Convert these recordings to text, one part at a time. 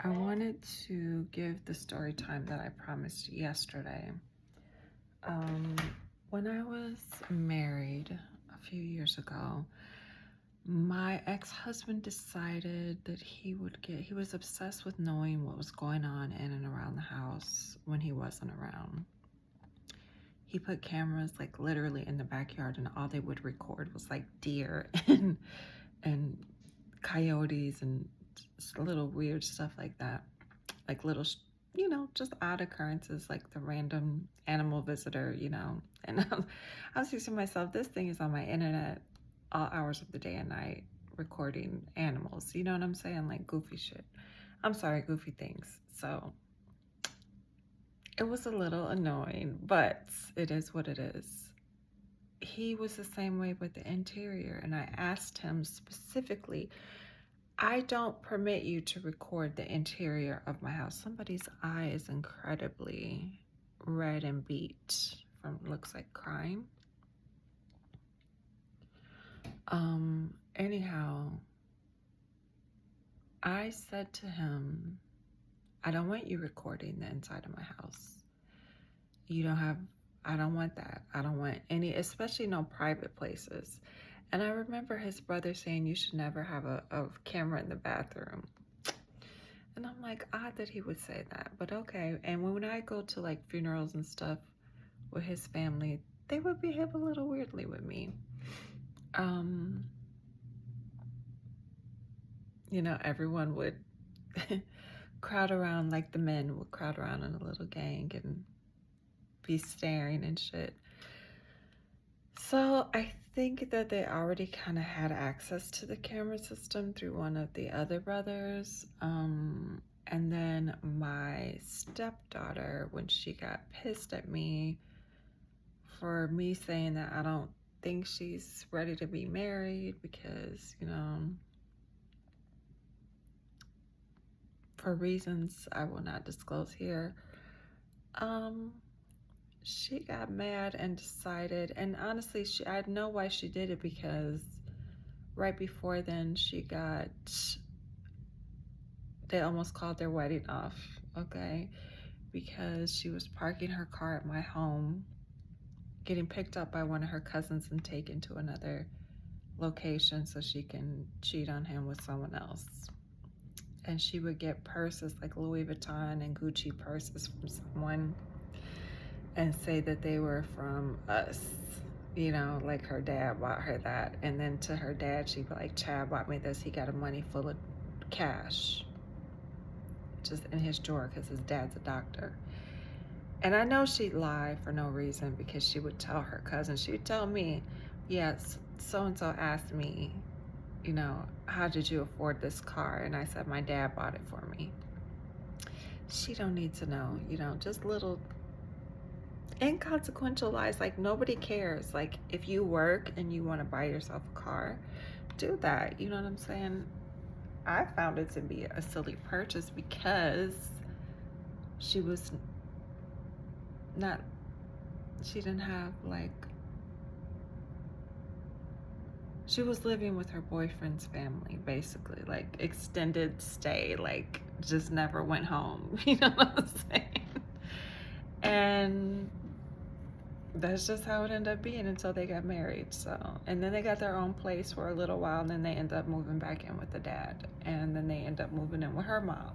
I wanted to give the story time that I promised yesterday. Um, when I was married a few years ago, my ex-husband decided that he was obsessed with knowing what was going on in and around the house when he wasn't around. He put cameras like literally in the backyard, and all they would record was like deer and coyotes and just little weird stuff like that. Like little, just odd occurrences, like the random animal visitor. And I was thinking to myself, this thing is on my internet all hours of the day and night recording animals. You know what I'm saying? Like goofy shit. I'm sorry, goofy things. So it was a little annoying, but it is what it is. He was the same way with the interior, and I asked him specifically, I don't permit you to record the interior of my house. Somebody's eye is incredibly red and beat from looks like crime. Anyhow, I said to him, I don't want you recording the inside of my house. I don't want that. I don't want any, especially no private places. And I remember his brother saying you should never have a camera in the bathroom. And I'm like, odd that he would say that, but okay. And when I go to like funerals and stuff with his family, they would behave a little weirdly with me. Everyone would crowd around, like the men would crowd around in a little gang and be staring and shit. So I think that they already kind of had access to the camera system through one of the other brothers. And then my stepdaughter, when she got pissed at me for me saying that I don't think she's ready to be married because, for reasons I will not disclose here, she got mad and decided, and honestly, I know why she did it, because right before then they almost called their wedding off, okay? Because she was parking her car at my home, getting picked up by one of her cousins and taken to another location so she can cheat on him with someone else. And she would get purses like Louis Vuitton and Gucci purses from someone and say that they were from us, like her dad bought her that. And then to her dad, she'd be like, Chad bought me this. He got a money full of cash just in his drawer because his dad's a doctor. And I know she'd lie for no reason, because she would tell her cousin, she'd tell me, yes, so-and-so asked me, how did you afford this car? And I said, my dad bought it for me. She don't need to know, just little inconsequential lies. Like, nobody cares. Like, if you work and you want to buy yourself a car, do that. You know what I'm saying? I found it to be a silly purchase because she was not, she didn't have like, she was living with her boyfriend's family, basically, like extended stay, like just never went home. You know what I'm saying? And that's just how it ended up being until they got married. So, and then they got their own place for a little while, and then they end up moving back in with the dad, and then they end up moving in with her mom.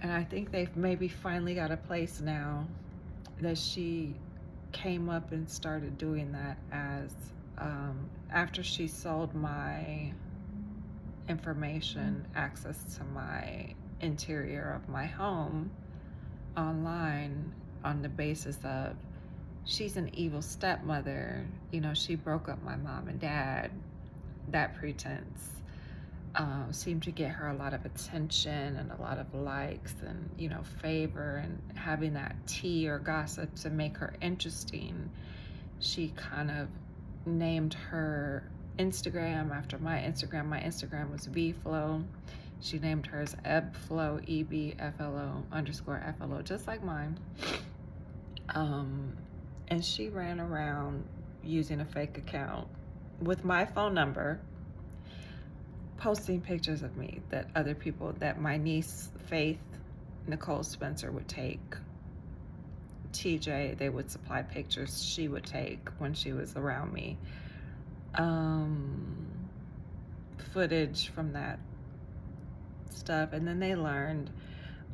And I think they've maybe finally got a place now that she came up and started doing that as after she sold my information, access to my interior of my home online, on the basis of she's an evil stepmother. She broke up my mom and dad. That pretense seemed to get her a lot of attention and a lot of likes and, favor, and having that tea or gossip to make her interesting. She kind of named her Instagram after my Instagram. My Instagram was VFlow. She named hers EBFlow, EBFLO_FLO, just like mine. And she ran around using a fake account with my phone number, posting pictures of me that other people, that my niece Faith Nicole Spencer would take. TJ, they would supply pictures she would take when she was around me. Footage from that stuff. And then they learned,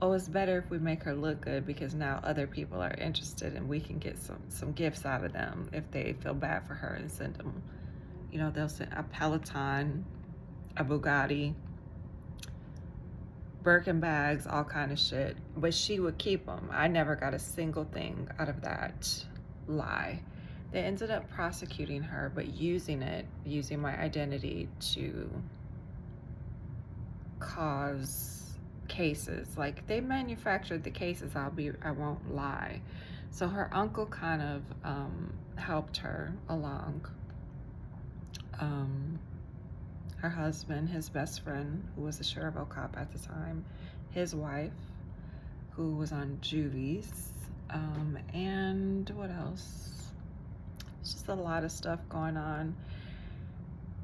oh, it's better if we make her look good because now other people are interested and we can get some gifts out of them if they feel bad for her and send them, you know, they'll send a Peloton, a Bugatti, Birkin bags, all kind of shit. But she would keep them. I never got a single thing out of that lie. They ended up prosecuting her, but using my identity to cause cases. Like, they manufactured the cases, I won't lie. So her uncle kind of helped her along. Her husband, his best friend, who was a Cherville cop at the time, his wife, who was on juvies, and what else? It's just a lot of stuff going on.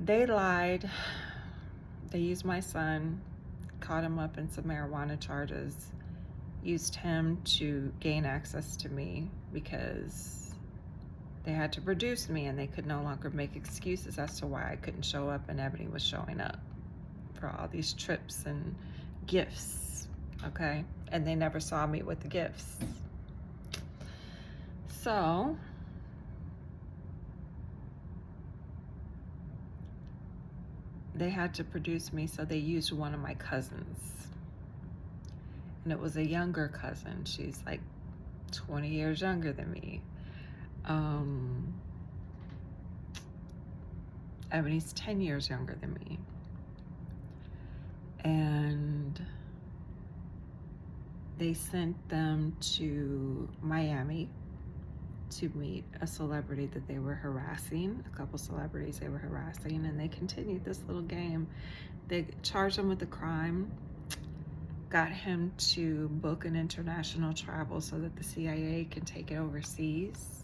They lied. They used my son, caught him up in some marijuana charges, used him to gain access to me because they had to produce me and they could no longer make excuses as to why I couldn't show up, and Ebony was showing up for all these trips and gifts, okay? And they never saw me with the gifts. So they had to produce me, so they used one of my cousins. And it was a younger cousin. She's like 20 years younger than me. Ebony's 10 years younger than me. And they sent them to Miami to meet a celebrity that they were harassing, a couple celebrities they were harassing, and they continued this little game. They charged him with a crime, got him to book an international travel so that the CIA can take it overseas.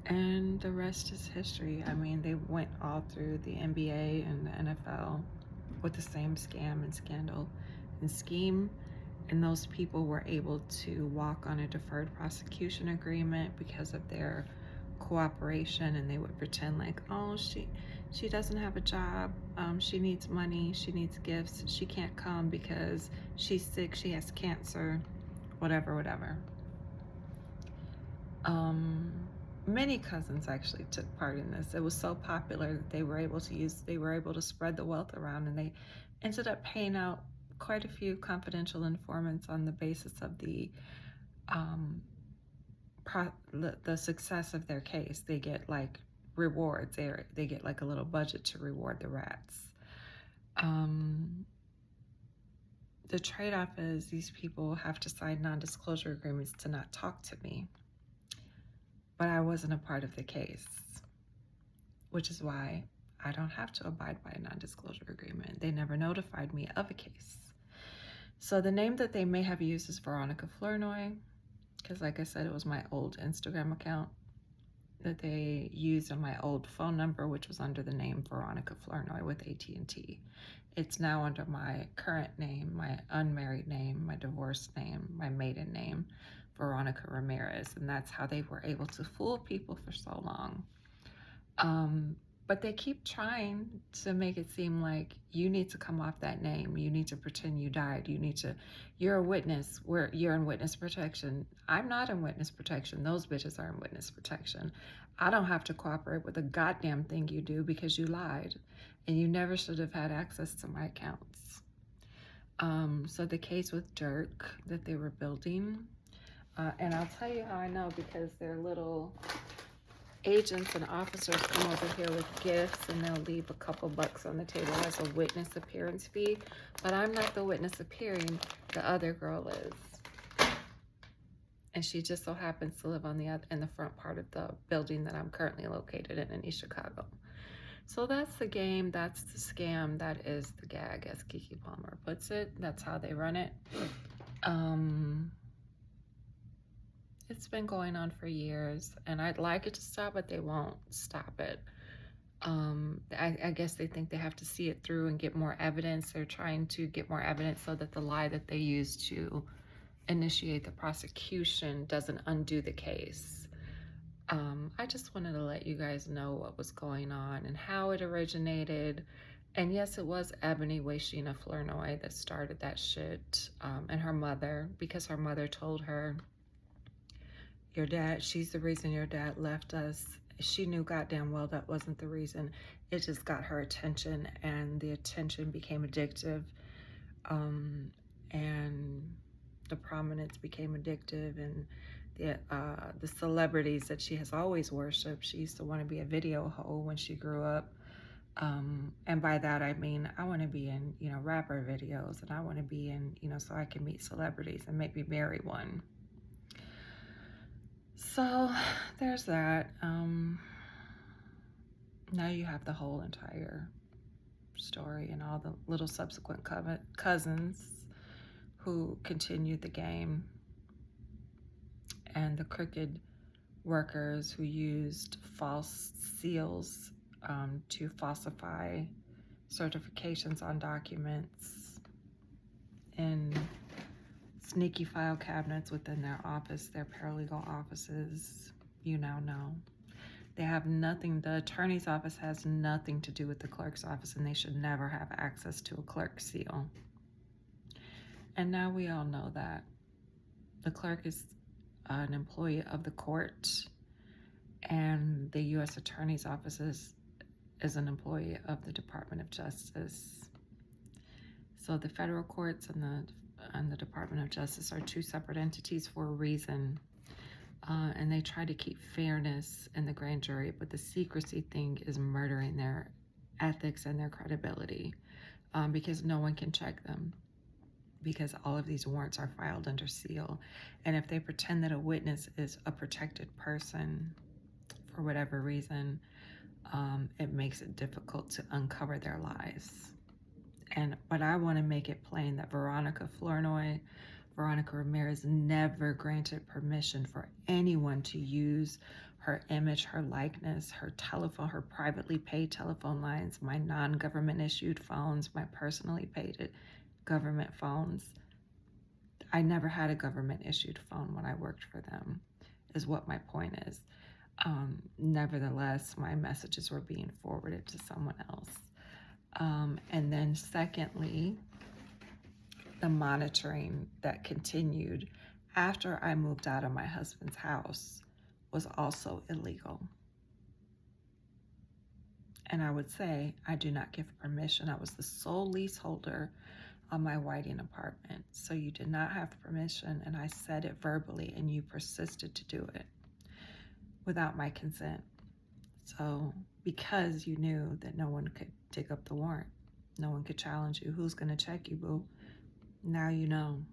And the rest is history. I mean, they went all through the NBA and the NFL with the same scam and scandal and scheme. And those people were able to walk on a deferred prosecution agreement because of their cooperation. And they would pretend like, oh, she doesn't have a job. She needs money. She needs gifts. She can't come because she's sick. She has cancer, whatever. Many cousins actually took part in this. It was so popular that they were able to spread the wealth around, and they ended up paying out quite a few confidential informants on the basis of the success of their case. They get like rewards. They get like a little budget to reward the rats. The trade-off is these people have to sign non-disclosure agreements to not talk to me. But I wasn't a part of the case, which is why I don't have to abide by a non-disclosure agreement. They never notified me of a case. So the name that they may have used is Veronica Flournoy, because like I said, it was my old Instagram account that they used on my old phone number, which was under the name Veronica Flournoy with AT&T. It's now under my current name, my unmarried name, my divorced name, my maiden name, Veronica Ramirez, and that's how they were able to fool people for so long. But they keep trying to make it seem like you need to come off that name. You need to pretend you died. You're a witness. You're in witness protection. I'm not in witness protection. Those bitches are in witness protection. I don't have to cooperate with a goddamn thing you do because you lied, and you never should have had access to my accounts. So the case with Dirk that they were building, and I'll tell you how I know, because their little agents and officers come over here with gifts and they'll leave a couple bucks on the table as a witness appearance fee. But I'm not the witness appearing, the other girl is. And she just so happens to live in the front part of the building that I'm currently located in East Chicago. So that's the game, that's the scam, that is the gag, as Keke Palmer puts it. That's how they run it. It's been going on for years, and I'd like it to stop, but they won't stop it. I guess they think they have to see it through and get more evidence. They're trying to get more evidence so that the lie that they use to initiate the prosecution doesn't undo the case. I just wanted to let you guys know what was going on and how it originated. And yes, it was Ebony Washina Flournoy that started that shit, and her mother, because her mother told her, your dad, she's the reason your dad left us. She knew goddamn well that wasn't the reason. It just got her attention, and the attention became addictive. And the prominence became addictive, and the celebrities that she has always worshipped. She used to want to be a video hoe when she grew up. And by that I mean I want to be in, rapper videos, and I want to be in, so I can meet celebrities and maybe marry one. So there's that. Now you have the whole entire story and all the little subsequent cousins who continued the game, and the crooked workers who used false seals to falsify certifications on documents in sneaky file cabinets within their office, their paralegal offices. You now know. They have nothing, the attorney's office has nothing to do with the clerk's office, and they should never have access to a clerk seal. And now we all know that. The clerk is an employee of the court, and the U.S. Attorney's Office is an employee of the Department of Justice. So the federal courts and the Department of Justice are two separate entities for a reason. And they try to keep fairness in the grand jury, but the secrecy thing is murdering their ethics and their credibility, because no one can check them, because all of these warrants are filed under seal. And if they pretend that a witness is a protected person for whatever reason, it makes it difficult to uncover their lies. But I want to make it plain that Veronica Ramirez never granted permission for anyone to use her image, her likeness, her telephone, her privately paid telephone lines, my non-government issued phones, my personally paid government phones. I never had a government issued phone when I worked for them, is what my point is. Nevertheless, my messages were being forwarded to someone else. And then secondly, the monitoring that continued after I moved out of my husband's house was also illegal. And I would say I do not give permission. I was the sole leaseholder on my Whiting apartment. So you did not have permission, and I said it verbally, and you persisted to do it without my consent. So because you knew that no one could dig up the warrant, no one could challenge you, who's going to check you, boo? Now you know.